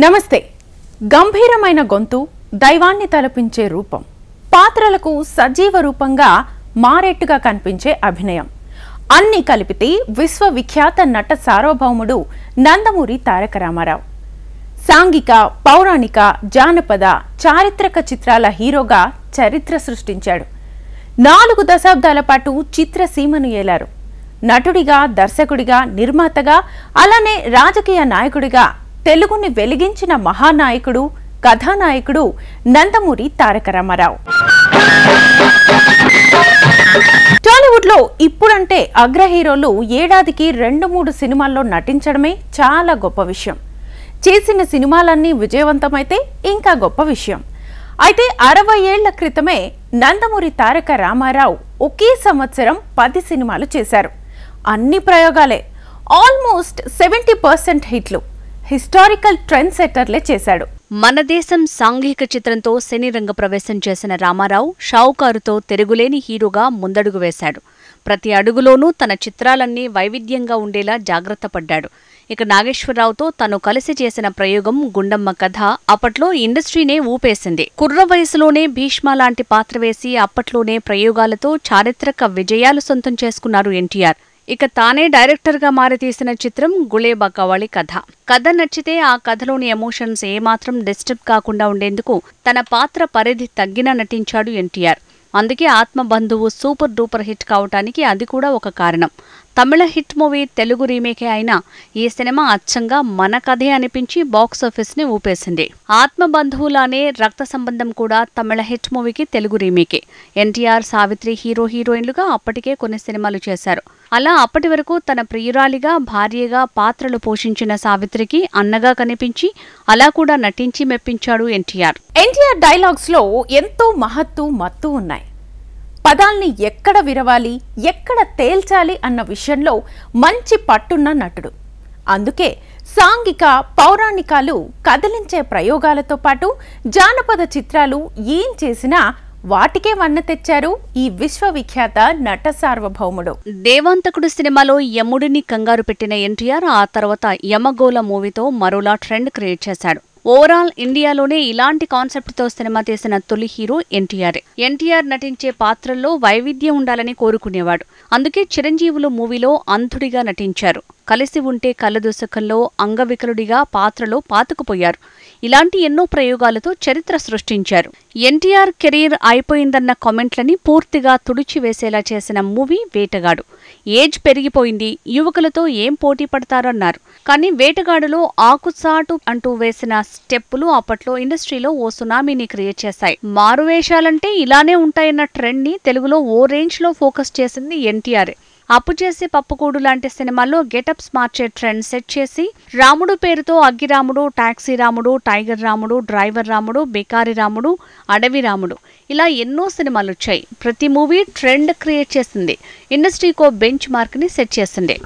నమస్తే. గంభీరమైన గొంతు, దైవాన్ని తలపించే రూపం, పాత్రలకు సజీవ రూపంగా మారేట్టుగా కనిపించే అభినయం అన్ని కలిపితే విశ్వవిఖ్యాత నట సార్వభౌముడు నందమూరి తారక రామారావు. సాంఘిక, పౌరాణిక, జానపద, చారిత్రక చిత్రాల హీరోగా చరిత్ర సృష్టించాడు. 4 దశాబ్దాల పాటు చిత్రసీమను ఏలారు. నటుడిగా, దర్శకుడిగా, నిర్మాతగా, అలానే రాజకీయ నాయకుడిగా తెలుగుని వెలిగించిన మహానాయకుడు, కథానాయకుడు నందమూరి తారక రామారావు. టాలీవుడ్ లో ఇప్పుడంటే అగ్ర హీరోలు ఏడాదికి 2-3 సినిమాల్లో నటించడమే చాలా గొప్ప విషయం. చేసిన సినిమాలన్నీ విజయవంతమైతే ఇంకా గొప్ప విషయం. అయితే 60 ఏళ్ల క్రితమే నందమూరి తారక రామారావు ఒకే సంవత్సరం 10 సినిమాలు చేశారు. అన్ని ప్రయోగాలే, ఆల్మోస్ట్ 70% హిట్లు. హిస్టారికల్ ట్రెండ్ సెట్టర్లే చేశాడు. మన దేశం సాంఘిక చిత్రంతో సినీ రంగ ప్రవేశం చేసిన రామారావు షావుకారుతో తిరుగులేని హీరోగా ముందడుగు వేశాడు. ప్రతి అడుగులోనూ తన చిత్రాలన్నీ వైవిధ్యంగా ఉండేలా జాగ్రత్త పడ్డాడు. ఇక నాగేశ్వరరావుతో తను కలిసి చేసిన ప్రయోగం గుండమ్మ కథ అప్పట్లో ఇండస్ట్రీనే ఊపేసింది. కుర్ర వయసులోనే భీష్మ లాంటి పాత్ర వేసి అప్పట్లోనే ప్రయోగాలతో చారిత్రక విజయాలు సొంతం చేసుకున్నారు ఎన్టీఆర్. ఇక తానే డైరెక్టర్గా మారి తీసిన చిత్రం గులేబకావళి కథ. కథ నచ్చితే ఆ కథలోని ఎమోషన్స్ ఏమాత్రం డిస్టర్బ్ కాకుండా ఉండేందుకు తన పాత్ర పరిధి తగ్గినా నటించాడు ఎన్టీఆర్. అందుకే ఆత్మబంధువు సూపర్ డూపర్ హిట్ కావటానికి అది కూడా ఒక కారణం. తమిళ హిట్ మూవీ తెలుగు రీమేకే అయినా ఈ సినిమా అచ్చంగా మన కథే అనిపించి బాక్సాఫీస్ ని ఊపేసింది. ఆత్మబంధువులానే రక్త సంబంధం కూడా తమిళ హిట్ మూవీకి తెలుగు రీమేకే. ఎన్టీఆర్, సావిత్రి హీరోయిన్లుగా అప్పటికే కొన్ని సినిమాలు చేశారు. అలా అప్పటి వరకు తన ప్రియురాలిగా, భార్యగా పాత్రలు పోషించిన సావిత్రికి అన్నగా కనిపించి అలా కూడా నటించి మెప్పించాడు ఎన్టీఆర్. ఎన్టీఆర్ డైలాగ్స్ లో ఎంతో మహత్తు, మత్తు ఉన్నాయి. పదాల్ని ఎక్కడ విరవాలి, ఎక్కడ తేల్చాలి అన్న విషయంలో మంచి పట్టున్న నటుడు. అందుకే సాంఘిక, పౌరాణికాలు, కదిలించే ప్రయోగాలతో పాటు జానపద చిత్రాలు ఏం చేసినా వాటికే వన్న తెచ్చారు ఈ విశ్వవిఖ్యాత నట సార్వభౌముడు. దేవాంతకుడు సినిమాలో యముడిని కంగారు పెట్టిన ఎన్టీఆర్ ఆ తర్వాత యమగోళ మూవీతో మరోలా ట్రెండ్ క్రియేట్ చేశాడు. ఓవరాల్ ఇండియాలోనే ఇలాంటి కాన్సెప్ట్తో సినిమా తీసిన తొలి హీరో ఎన్టీఆర్. ఎన్టీఆర్ నటించే పాత్రల్లో వైవిధ్యం ఉండాలని కోరుకునేవాడు. అందుకే చిరంజీవులు మూవీలో అంధుడిగా నటించారు. కలిసి ఉంటే కలదు సుఖంలో అంగవికలుడిగా పాత్రలో పాతుకుపోయారు. ఇలాంటి ఎన్నో ప్రయోగాలతో చరిత్ర సృష్టించారు. ఎన్టీఆర్ కెరీర్ అయిపోయిందన్న కామెంట్లని పూర్తిగా తుడిచివేసేలా చేసిన మూవీ వేటగాడు. ఏజ్ పెరిగిపోయింది, యువకులతో ఏం పోటీ పడతారన్నారు. కానీ వేటగాడులో ఆకుచాటు అంటూ వేసిన స్టెప్పులు అప్పట్లో ఇండస్ట్రీలో ఓ సునామీని క్రియేట్ చేశాయి. మారువేషాలంటే ఇలానే ఉంటాయన్న ట్రెండ్ ని తెలుగులో ఓ రేంజ్ లో ఫోకస్ చేసింది ఎన్టీఆర్. అప్పు చేసి పప్పుకూడు లాంటి సినిమాల్లో గెటప్స్ మార్చే ట్రెండ్ సెట్ చేసి రాముడు పేరుతో అగ్గిరాముడు, టాక్సీ రాముడు, టైగర్ రాముడు, డ్రైవర్ రాముడు, బేకారి రాముడు, అడవి రాముడు ఇలా ఎన్నో సినిమాలు వచ్చాయి. ప్రతి మూవీ ట్రెండ్ క్రియేట్ చేసింది. ఇండస్ట్రీకో బెంచ్ మార్క్ ని సెట్ చేసింది.